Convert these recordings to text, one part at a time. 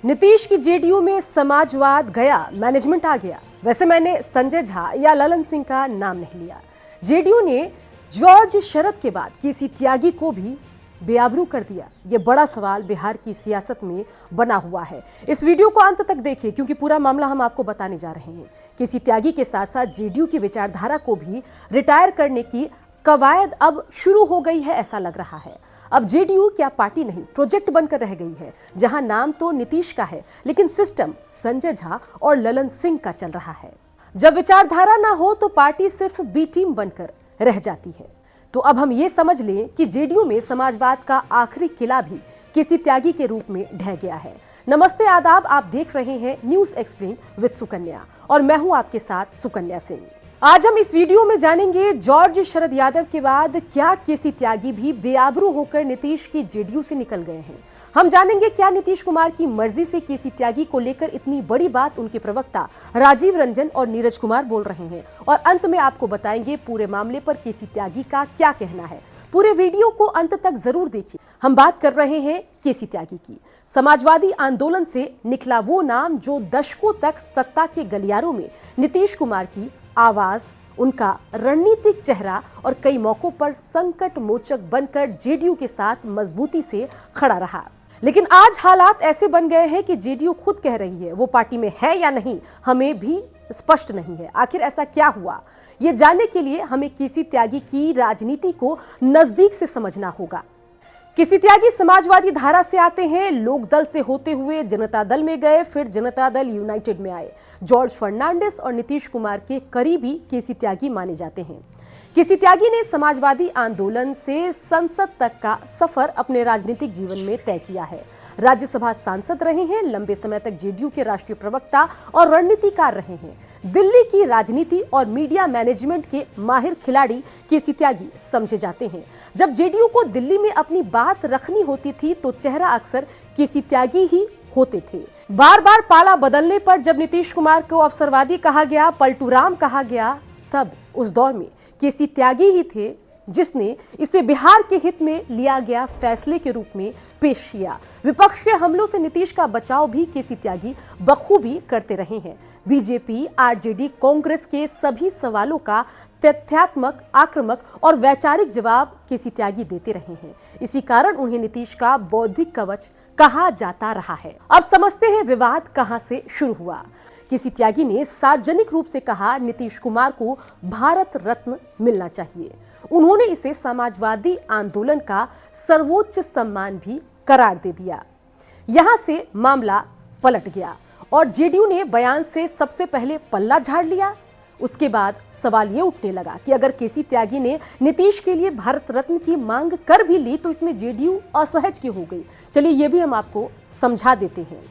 नीतीश की जेडीयू में समाजवाद गया, मैनेजमेंट आ गया। वैसे मैंने संजय झा या ललन सिंह का नाम नहीं लिया। जेडीयू ने जॉर्ज शरद के बाद केसी त्यागी को भी बेआबरू कर दिया। ये बड़ा सवाल बिहार की सियासत में बना हुआ है। इस वीडियो को अंत तक देखिए क्योंकि पूरा मामला हम आपको बताने जा रहे हैं। केसी त्यागी के साथ साथ जेडीयू की विचारधारा को भी रिटायर करने की कवायद अब शुरू हो गई है, ऐसा लग रहा है। अब जेडीयू क्या पार्टी नहीं, प्रोजेक्ट बनकर रह गई है, जहां नाम तो नीतीश का है लेकिन सिस्टम संजय झा और ललन सिंह का चल रहा है। जब विचारधारा ना हो तो पार्टी सिर्फ बी टीम बनकर रह जाती है। तो अब हम ये समझ लें कि जेडीयू में समाजवाद का आखिरी किला भी केसी त्यागी के रूप में ढह गया है। नमस्ते, आदाब, आप देख रहे हैं न्यूज एक्सप्लेन विद सुकन्या और मैं हूं आपके साथ सुकन्या सिंह। आज हम इस वीडियो में जानेंगे जॉर्ज शरद यादव के बाद क्या केसी त्यागी भी बेआबरू होकर नीतीश की जेडीयू से निकल गए हैं। हम जानेंगे क्या नीतीश कुमार की मर्जी से केसी त्यागी को लेकर इतनी बड़ी बात उनके प्रवक्ता राजीव रंजन और नीरज कुमार बोल रहे हैं, और अंत में आपको बताएंगे पूरे मामले पर केसी त्यागी का क्या कहना है। पूरे वीडियो को अंत तक जरूर देखिए। हम बात कर रहे हैं केसी त्यागी की। समाजवादी आंदोलन से निकला वो नाम जो दशकों तक सत्ता के गलियारों में नीतीश कुमार की आवाज, उनका रणनीतिक चेहरा और कई मौकों पर संकट मोचक बनकर जेडीयू के साथ मजबूती से खड़ा रहा। लेकिन आज हालात ऐसे बन गए हैं कि जेडीयू खुद कह रही है वो पार्टी में है या नहीं, हमें भी स्पष्ट नहीं है। आखिर ऐसा क्या हुआ, ये जानने के लिए हमें केसी त्यागी की राजनीति को नजदीक से समझना होगा। केसी त्यागी समाजवादी धारा से आते हैं, लोक दल से होते हुए जनता दल में गए, फिर जनता दल यूनाइटेड में आए। जॉर्ज फर्नांडिस और नीतीश कुमार के करीबी केसी त्यागी माने जाते हैं। केसी त्यागी ने समाजवादी आंदोलन से संसद तक का सफर अपने राजनीतिक जीवन में तय किया है। राज्यसभा सांसद रहे हैं, लंबे समय तक जेडीयू के राष्ट्रीय प्रवक्ता और रणनीतिकार रहे हैं। दिल्ली की राजनीति और मीडिया मैनेजमेंट के माहिर खिलाड़ी केसी त्यागी समझे जाते हैं। जब जेडीयू को दिल्ली में अपनी बात रखनी होती थी तो चेहरा अक्सर केसी त्यागी ही होते थे। बार बार पाला बदलने पर जब नीतीश कुमार को अवसरवादी कहा गया, पलटूराम कहा गया, तब उस दौर में केसी त्यागी ही थे जिसने इसे बिहार के हित में लिया गया फैसले के रूप में पेश किया। विपक्ष के हमलों से नीतीश का बचाव भी केसी त्यागी बखूबी करते रहे हैं। बीजेपी, आरजेडी, कांग्रेस के सभी सवालों का तथ्यात्मक, आक्रामक और वैचारिक जवाब केसी त्यागी देते रहे हैं। इसी कारण उन्हें नीतीश का बौद्धिक कवच कहा जाता रहा है। अब समझते हैं विवाद कहां से शुरू हुआ। केसी त्यागी ने सार्वजनिक रूप से कहा नीतीश कुमार को भारत रत्न मिलना चाहिए। उन्होंने इसे समाजवादी आंदोलन का सर्वोच्च सम्मान भी करार दे दिया। यहां से मामला पलट गया और जेडीयू ने बयान से सबसे पहले पल्ला झाड़ लिया। उसके बाद सवाल ये उठने लगा कि अगर केसी त्यागी ने नीतीश के लिए भारत रत्न की मांग कर भी ली तो इसमें जेडीयू असहज क्यों हो गई। चलिए ये भी हम आपको समझा देते हैं।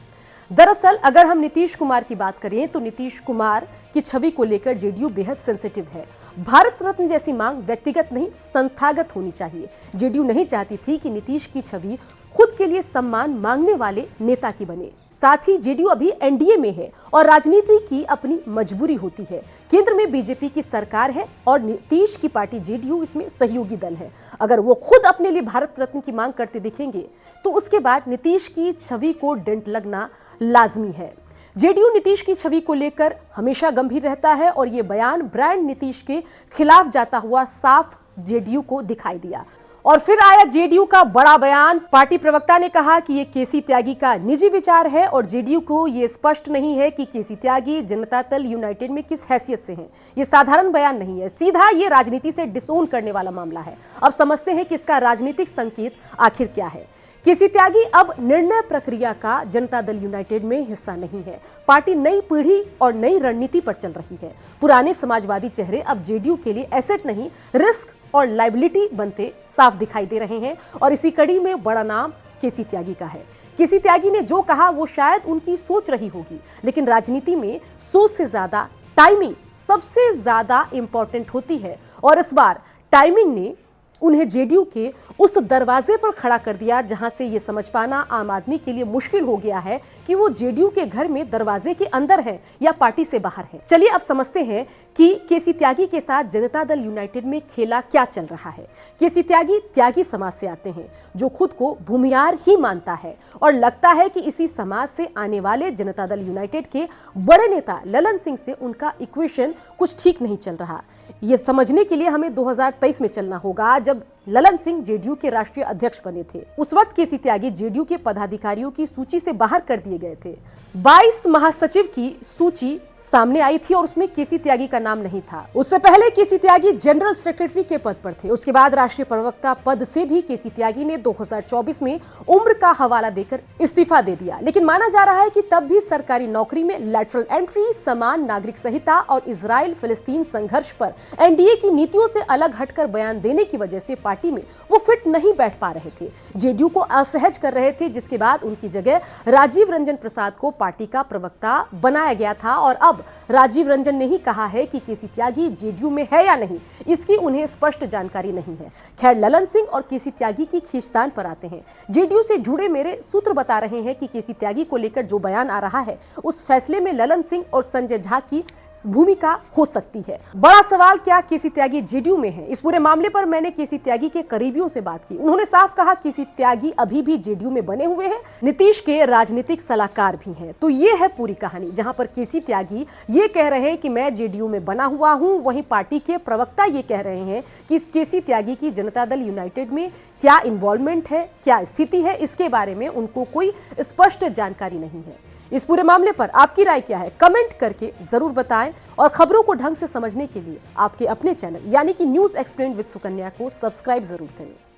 दरअसल अगर हम नीतीश कुमार की बात करें तो नीतीश कुमार की छवि को लेकर जेडीयू बेहद सेंसिटिव है। भारत रत्न जैसी मांग व्यक्तिगत नहीं, संस्थागत होनी चाहिए। जेडीयू नहीं चाहती थी कि नीतीश की छवि खुद के लिए सम्मान मांगने वाले नेता की बने। साथ ही जेडीयू अभी एनडीए में है और राजनीति की अपनी मजबूरी होती है। केंद्र में बीजेपी की सरकार है और नीतीश की पार्टी जेडीयू इसमें सहयोगी दल है। अगर वो खुद अपने लिए भारत रत्न की मांग करते दिखेंगे तो उसके बाद नीतीश की छवि को डेंट लगना लाजमी है। जेडीयू नीतीश की छवि को लेकर हमेशा गंभीर रहता है और ये बयान ब्रांड नीतीश के खिलाफ जाता हुआ साफ जेडीयू को दिखाई दिया। और फिर आया जेडीयू का बड़ा बयान। पार्टी प्रवक्ता ने कहा कि ये केसी त्यागी का निजी विचार है और जेडीयू को ये स्पष्ट नहीं है कि केसी त्यागी जनता दल यूनाइटेड में किस हैसियत से हैं। ये साधारण बयान नहीं है, सीधा ये राजनीति से डिसोन करने वाला मामला है। अब समझते हैं कि इसका राजनीतिक संकेत आखिर क्या है। केसी त्यागी अब निर्णय प्रक्रिया का जनता दल यूनाइटेड में हिस्सा नहीं है। पार्टी नई पीढ़ी और नई रणनीति पर चल रही है। पुराने समाजवादी चेहरे अब जेडीयू के लिए एसेट नहीं, रिस्क और लायबिलिटी बनते साफ दिखाई दे रहे हैं और इसी कड़ी में बड़ा नाम केसी त्यागी का है। केसी त्यागी ने जो कहा वो शायद उनकी सोच रही होगी, लेकिन राजनीति में सोच से ज्यादा टाइमिंग सबसे ज्यादा इंपॉर्टेंट होती है और इस बार टाइमिंग ने उन्हें जेडीयू के उस दरवाजे पर खड़ा कर दिया जहां से ये समझ पाना आम आदमी के लिए मुश्किल हो गया है कि वो जेडीयू के घर में दरवाजे के अंदर है या पार्टी से बाहर है। चलिए अब समझते हैं कि केसी त्यागी के साथ जनता दल यूनाइटेड में खेला क्या चल रहा है। केसी त्यागी त्यागी समाज से आते हैं जो खुद को भूमियार ही मानता है और लगता है कि इसी समाज से आने वाले जनता दल यूनाइटेड के बड़े नेता ललन सिंह से उनका इक्वेशन कुछ ठीक नहीं चल रहा। यह समझने के लिए हमें 2023 में चलना होगा जब ललन सिंह जेडीयू के राष्ट्रीय अध्यक्ष बने थे। उस वक्त केसी त्यागी जेडीयू के पदाधिकारियों की सूची से बाहर कर दिए गए थे। 22 महासचिव की सूची सामने आई थी और उसमें केसी त्यागी का नाम नहीं था। उससे पहले केसी त्यागी जनरल सेक्रेटरी के पद पर थे। उसके बाद राष्ट्रीय प्रवक्ता पद से भी केसी त्यागी ने 2024 में उम्र का हवाला देकर इस्तीफा दे दिया। लेकिन माना जा रहा है कि तब भी सरकारी नौकरी में लैटरल एंट्री, समान नागरिक संहिता और इजराइल फिलिस्तीन संघर्ष पर एनडीए की नीतियों से अलग हटकर बयान देने की वजह से पार्टी में वो फिट नहीं बैठ पा रहे थे, जेडीयू को असहज कर रहे थे, जिसके बाद उनकी जगह राजीव रंजन प्रसाद को पार्टी का प्रवक्ता बनाया गया था। और अब राजीव रंजन ने ही कहा है कि केसी त्यागी जेडीयू में है या नहीं, इसकी उन्हें स्पष्ट जानकारी नहीं है। खैर, ललन सिंह और केसी त्यागी की खींचतान पर आते हैं। जेडीयू से जुड़े मेरे सूत्र बता रहे हैं कि केसी त्यागी को लेकर जो बयान आ रहा है उस फैसले में ललन सिंह और संजय झा की भूमिका हो सकती है। बड़ा सवाल, क्या केसी त्यागी जेडीयू में है? इस पूरे मामले पर मैंने केसी त्यागी के करीबियों से बात की। उन्होंने साफ कहा केसी त्यागी अभी भी जेडीयू में बने हुए हैं, नीतीश के राजनीतिक सलाहकार भी हैं। तो ये है पूरी कहानी, जहां पर केसी त्यागी ये कह रहे हैं कि मैं जेडीयू में बना हुआ हूं, वहीं पार्टी के प्रवक्ता ये कह रहे हैं कि केसी त्यागी की जनता दल यूनाइटेड में क्या इन्वॉल्वमेंट है, क्या स्थिति है, इसके बारे में उनको कोई स्पष्ट जानकारी नहीं है। इस पूरे मामले पर आपकी राय क्या है? कमेंट करके जरूर बताएं और खबरों को ढंग से समझने के लिए आपके अपने चैनल यानी कि न्यूज़ एक्सप्लेन्ड विद सुकन्या को सब्सक्राइब जरूर करें।